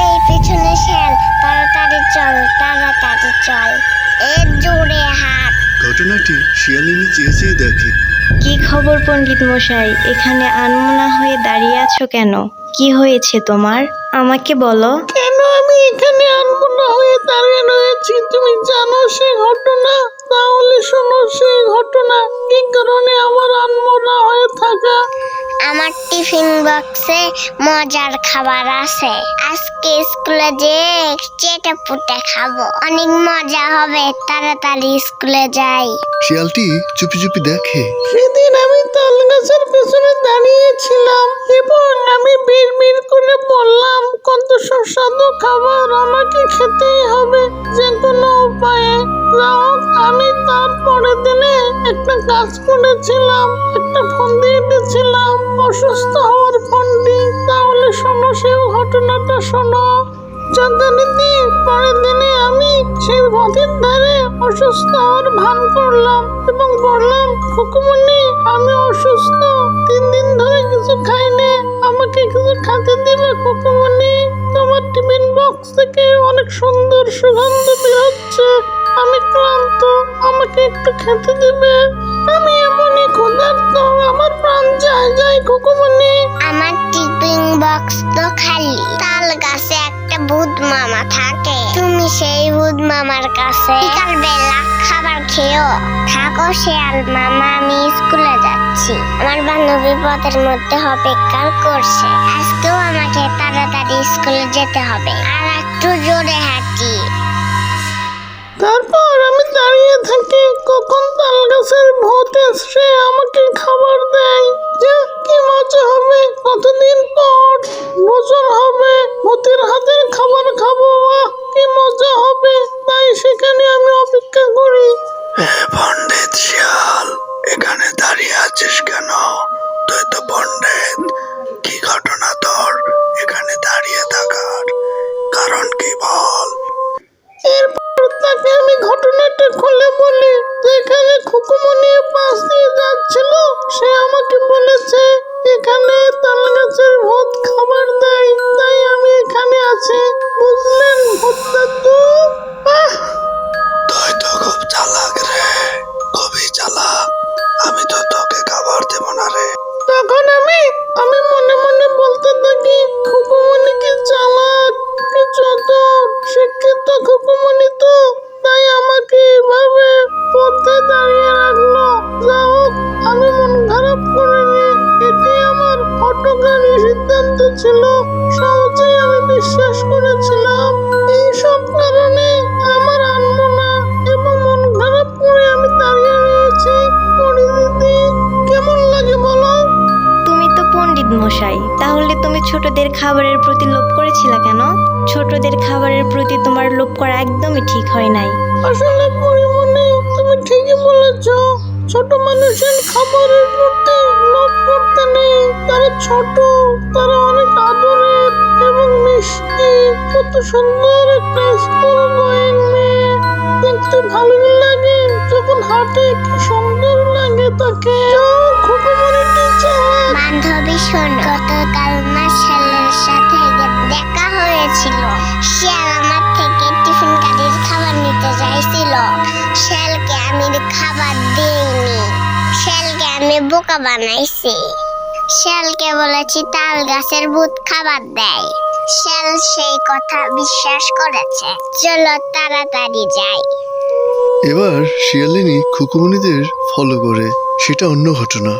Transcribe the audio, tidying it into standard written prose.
এই পিছনে শেল, তাড়াতাড়ি চল, তাড়াতাড়ি চল, জোরে হাত। ঘটনাটি শিয়ালিনী চেয়ে চেয়ে দেখে। কি খবর পণ্ডিত মশাই, এখানে আনমনা হয়ে দাঁড়িয়ে আছো কেন? কি হয়েছে তোমার, আমাকে বলো। কেন আমি এখানে আনমনা হয়ে দাঁড়িয়ে রয়েছি তুমি জানো সেই ঘটনা? তাহলে শোনো সেই ঘটনা, কি কারণে আমার আনমনা হয়ে থাকা। আমার টিফিন বক্সে মজার খাবার আছে, আজকে স্কুলে যে চেটে পুটে খাবো, অনেক মজা হবে, তাড়াতাড়ি স্কুলে যাই। শিয়ালটি চুপি চুপি দেখে। সেদিন আমি তাল গাছের পেছনে দাঁড়িয়েছিলাম এবং আমি বিড়বিড় করে বললাম, কত সুস্বাদু খাবার, আমাকে খেতেই হবে যে কোনো উপায়ে। আমি তার পরের দিনে একটা কাজ করেছিলাম, একটা ফন্দি এঁটেছিলাম, অসুস্থ হওয়ার ফন্দি। তাহলে শোনো সেই ঘটনাটা শোনো। যথারীতি পরের দিনে আমি সেই পথের ধারে অসুস্থ হওয়ার ভান করলাম এবং বললাম, খুকুমনি আমি অসুস্থ, 3 দিন ধরে কিছু খাইনি, আমাকে কিছু খেতে দিবে খুকুমনি? তোমার টিফিন বক্স থেকে অনেক সুন্দর সুগন্ধ বের হচ্ছে, আমি ক্লান্ত, আমাকে একটু খেতে দিবে? আমি এমনই ক্ষুধার্ত, আমার প্রাণ যায় যায় খুকুমনি। আমার টিফিন বক্স তো খালি, তাল গাছে একটা ভূত মামা থাকে, তুমি সেই ভূত মামার কাছে বিকাল বেলা খাবার খেয়েও থাকো। শেয়াল মামা, আমি স্কুলে যাচ্ছি, আমার বান্ধবী পথের মধ্যে অপেক্ষা করছে, আজকেও আমাকে তাড়াতাড়ি স্কুলে যেতে হবে, আর একটু জোরে হাঁটি। তারপর আমি দাঁড়িয়ে থাকি কখন তাল গাছের ভূত এসে আমাকে খাবার দেয়। যে কি মজা হবে, কতদিন পর ভোজন হবে, ভূতের হাতের খাবার খাবো, কি মজা হবে। তাই সেখানে আমি অপেক্ষা করি। পণ্ডিত শিয়াল, এখানে দাঁড়িয়ে আছিস কেন? তুই তো পণ্ডিত, কি ঘটনা তোর এখানে দাঁড়িয়ে থাকার কারণ কি বল? এরপর তাকে আমি ঘটনাটা খুলে বলি। যেখানে খুকুমনি পাশ দিয়ে যাচ্ছিল, সে আমাকে বলেছে এখানে তাল গাছের ভূত খাবার দেয়, তাই আমি এখানে আছি, বুঝলেন ভূত দাদু? তুই তো খুব চালাক রে, খুবই চালাক, আমি তো তোকে খাবার দেব না রে। তখন আমি মনে মনে বলতে থাকি, খুকুমনি কি চালাক, কি চতুর, শিক্ষিত খুকুমনি তো, তাই আমাকে এভাবে পথে দাঁড়িয়ে রাখলো। যা হোক, আমি মন খারাপ করিনি, এটি আমার হঠকারী সিদ্ধান্ত ছিল, সহজেই আমি বিশ্বাস করেছিলাম। এইসব কারণে আমার আনমনা এবং মন খারাপ করে আমি দাঁড়িয়ে রয়েছি। পরিস্থিতি কেমন লাগে বলো? তুমি তো পণ্ডিত মশাই, তাহলে তুমি ছোটদের খাবারের প্রতি লোভ করেছিলা কেন? ছোটদের খাবারের প্রতি তোমার লোভ করা একদমই ঠিক হয় নাই। আসলে পরিমণি, তুমি ঠিকই বলেছ, ছোট মানুষের খাবারের প্রতি লোভ করতে নেই। তারা ছোট, তারা অনেক আদরের এবং মিষ্টি, কত সুন্দর একটা স্কুল গোয়িং মেয়ে, দেখতে ভালো লাগে যখন হাঁটে, কি সুন্দর লাগে তাকে। খুকুমনি টিচার, বান্ধবী শোন, গতকাল না শেলের সাথে দেখা হয়েছিল, শেল আমার থেকে টিফিন গাড়ির খাবার নিতে চাইছিল, শেলকে আমি খাবার দিইনি, শেলকে আমি বোকা বানাইছি, শেলকে বলেছি তাল গাছের ভূত খাবার দেয়, শেল সেই কথা বিশ্বাস করেছে, চলো তাড়াতাড়ি যাই। এবার শিয়ালিনী খুকুমনিদের ফলো করে, সেটা অন্য ঘটনা।